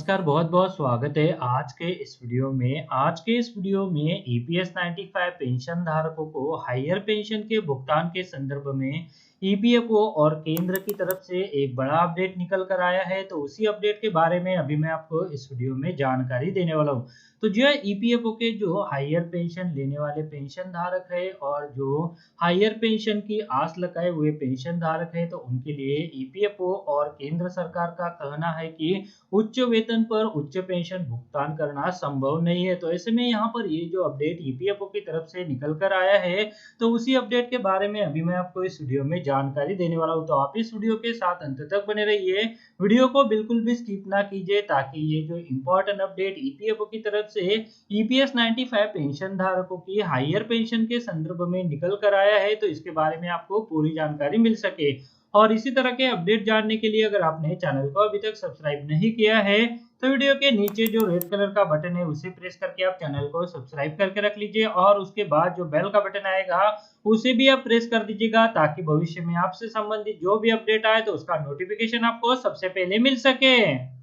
नमस्कार, बहुत-बहुत स्वागत है आज के इस वीडियो में। आज के इस वीडियो में ईपीएस 95 पेंशन धारकों को हायर पेंशन के भुगतान के संदर्भ में ईपीएफओ और केंद्र की तरफ से एक बड़ा अपडेट निकल कर आया है। तो उसी अपडेट के बारे में अभी मैं आपको इस वीडियो में जानकारी देने वाला हूँ। तो जो है ईपीएफओ के जो हायर पेंशन लेने वाले पेंशन धारक है और जो हायर पेंशन की आस लगाए हुए पेंशन धारक है, तो उनके लिए ईपीएफओ और केंद्र सरकार का कहना है कि उच्च वेतन पर उच्च पेंशन भुगतान करना संभव नहीं है। तो ऐसे में यहाँ पर ये जो अपडेट ईपीएफओ की तरफ से निकल कर आया है, तो उसी अपडेट के बारे में अभी मैं आपको इस वीडियो में जानकारी देने वाला हूँ। तो आप इस वीडियो के साथ अंत तक बने रहिए, वीडियो को बिल्कुल भी स्किप ना कीजिए, ताकि ये जो इम्पोर्टेंट अपडेट ईपीएफओ की तरफ से ईपीएस 95 पेंशन धारकों की हायर पेंशन के संदर्भ में निकल कर आया है, तो इसके बारे में आपको पूरी जानकारी मिल सके। और इसी तरह के अपडेट जानने के लिए अगर आपने चैनल को अभी तक सब्सक्राइब नहीं किया है, तो वीडियो के नीचे जो रेड कलर का बटन है उसे प्रेस करके आप चैनल को सब्सक्राइब करके रख लीजिए, और उसके बाद जो बेल का बटन आएगा उसे भी आप प्रेस कर दीजिएगा, ताकि भविष्य में आपसे संबंधित जो भी अपडेट आए तो उसका नोटिफिकेशन आपको सबसे पहले मिल सके।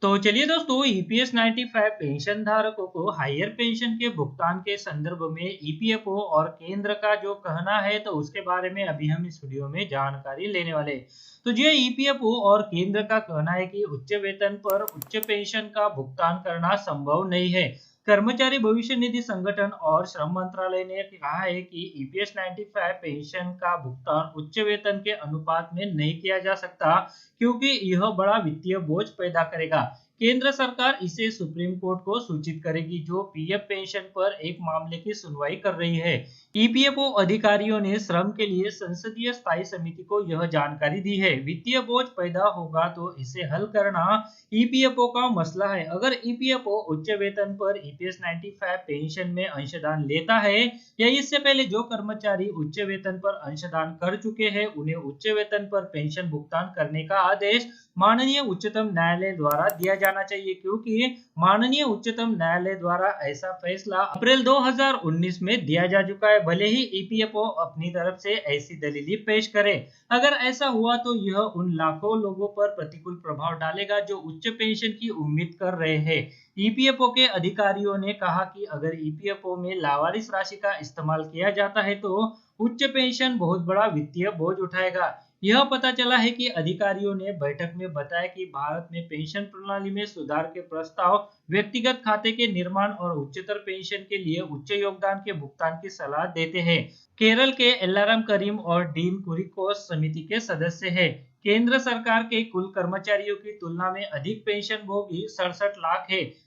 तो चलिए दोस्तों, ईपीएस 95 पेंशन धारकों को हायर पेंशन के भुगतान के संदर्भ में ईपीएफओ और केंद्र का जो कहना है, तो उसके बारे में अभी हम इस वीडियो में जानकारी लेने वाले हैं। तो जो ईपीएफओ और केंद्र का कहना है कि उच्च वेतन पर उच्च पेंशन का भुगतान करना संभव नहीं है। कर्मचारी भविष्य निधि संगठन और श्रम मंत्रालय ने कहा है कि ईपीएस 95 पेंशन का भुगतान उच्च वेतन के अनुपात में नहीं किया जा सकता, क्योंकि यह बड़ा वित्तीय बोझ पैदा करेगा। केंद्र सरकार इसे सुप्रीम कोर्ट को सूचित करेगी, जो पीएफ पेंशन पर एक मामले की सुनवाई कर रही है। ईपीएफओ अधिकारियों ने श्रम के लिए संसदीय स्थायी समिति को यह जानकारी दी है। वित्तीय बोझ पैदा होगा तो इसे हल करना ईपीएफओ का मसला है। अगर ईपीएफओ उच्च वेतन पर ईपीएस 95 पेंशन में अंशदान लेता है, या इससे पहले जो कर्मचारी उच्च वेतन पर अंशदान कर चुके हैं, उन्हें उच्च वेतन पर पेंशन भुगतान करने का आदेश माननीय उच्चतम न्यायालय द्वारा दिया जाना चाहिए, क्योंकि माननीय उच्चतम न्यायालय द्वारा ऐसा फैसला अप्रैल 2019 में दिया जा चुका है। भले ही ईपीएफओ अपनी तरफ से ऐसी दलील पेश करे, अगर ऐसा हुआ तो यह उन लाखों लोगों पर प्रतिकूल प्रभाव डालेगा जो उच्च पेंशन की उम्मीद कर रहे हैं। ईपीएफओ के अधिकारियों ने कहा कि अगर ईपीएफओ में लावारिस राशि का इस्तेमाल किया जाता है, तो उच्च पेंशन बहुत बड़ा वित्तीय बोझ उठाएगा। यह पता चला है कि अधिकारियों ने बैठक में बताया कि भारत में पेंशन प्रणाली में सुधार के प्रस्ताव व्यक्तिगत खाते के निर्माण और उच्चतर पेंशन के लिए उच्च योगदान के भुगतान की सलाह देते हैं। केरल के एल्लाराम करीम और डीन कुरिकोस समिति के सदस्य हैं। केंद्र सरकार के कुल कर्मचारियों की तुलना में अधिक पेंशन भोगी 67 लाख है।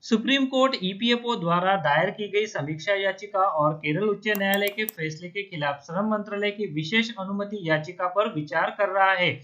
सुप्रीम कोर्ट ईपीएफओ द्वारा दायर की गई समीक्षा याचिका और केरल उच्च न्यायालय के फैसले के खिलाफ श्रम मंत्रालय की विशेष अनुमति याचिका पर विचार कर रहा है।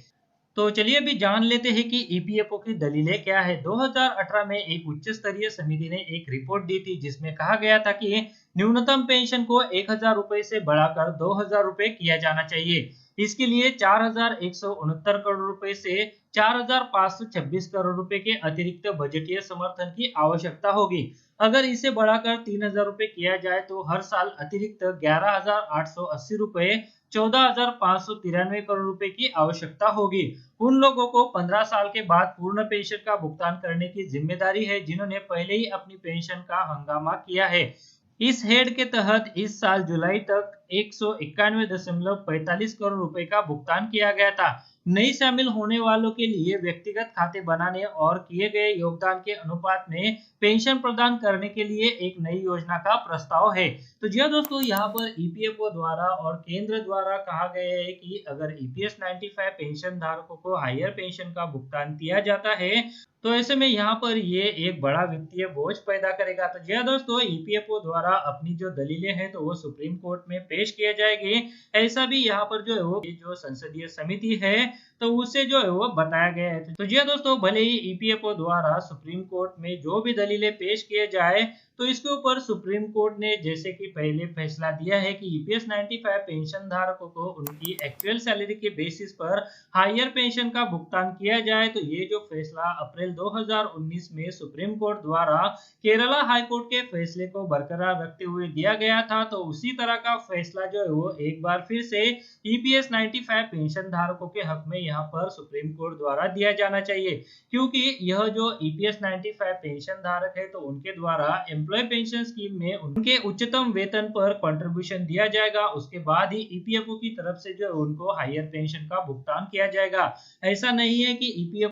तो चलिए अभी जान लेते हैं कि ईपीएफओ की दलीलें क्या है। 2018 में एक उच्च स्तरीय समिति ने एक रिपोर्ट दी थी, जिसमें कहा गया था कि न्यूनतम पेंशन को 1000 रुपए से बढ़ाकर 2000 रुपए किया जाना चाहिए। इसके लिए 4169 करोड़ रुपए से 4526 करोड़ रुपए के अतिरिक्त बजटीय समर्थन की आवश्यकता होगी। अगर इसे बढ़ाकर 3000 रुपए किया जाए, तो हर साल अतिरिक्त 11880 रुपए 14593 करोड़ रुपए की आवश्यकता होगी। उन लोगों को 15 साल के बाद पूर्ण पेंशन का भुगतान करने की जिम्मेदारी है, जिन्होंने पहले ही अपनी पेंशन का हंगामा किया है। इस हेड के तहत इस साल जुलाई तक 191.45 करोड़ रुपए का भुगतान किया गया था। नई शामिल होने वालों के लिए व्यक्तिगत खाते बनाने और किए गए योगदान के अनुपात में पेंशन प्रदान करने के लिए एक नई योजना का प्रस्ताव है। तो जी हाँ दोस्तों, यहाँ पर ईपीएफओ द्वारा और केंद्र द्वारा कहा गया है कि अगर ईपीएस 95 पेंशन धारकों को हायर पेंशन का भुगतान किया जाता है, तो ऐसे में यहाँ पर ये एक बड़ा वित्तीय बोझ पैदा करेगा। तो जी हाँ दोस्तों, ईपीएफओ द्वारा अपनी जो दलीलें हैं, तो वो सुप्रीम कोर्ट में पेश किए जाएंगे। ऐसा भी यहाँ पर जो है वो जो संसदीय समिति है, तो उसे जो है वो बताया गया है। तो जी हाँ दोस्तों, भले ही ईपीएफओ द्वारा सुप्रीम कोर्ट में जो भी दलीलें पेश किए जाए, तो इसके ऊपर सुप्रीम कोर्ट ने जैसे कि पहले फैसला दिया है कि ईपीएस 95 पेंशन धारकों को उनकी एक्चुअल सैलरी के बेसिस पर हायर पेंशन का भुगतान किया जाए, तो ये जो फैसला अप्रैल 2019 में सुप्रीम कोर्ट द्वारा केरला हाई कोर्ट के फैसले को बरकरार रखते हुए दिया गया था, तो उसी तरह का फैसला जो है वो एक बार फिर से ईपीएस 95 पेंशन धारकों के हक में यहाँ पर सुप्रीम कोर्ट द्वारा दिया जाना चाहिए, क्योंकि यह जो ईपीएस 95 पेंशन धारक है तो उनके द्वारा एम्प्लॉय पेंशन स्कीम में उनके उच्चतम वेतन पर कंट्रीब्यूशन दिया जाएगा, उसके बाद ही ईपीएफओ की तरफ से जो उनको हायर पेंशन का भुगतान किया जाएगा। ऐसा नहीं है कि ईपीएफ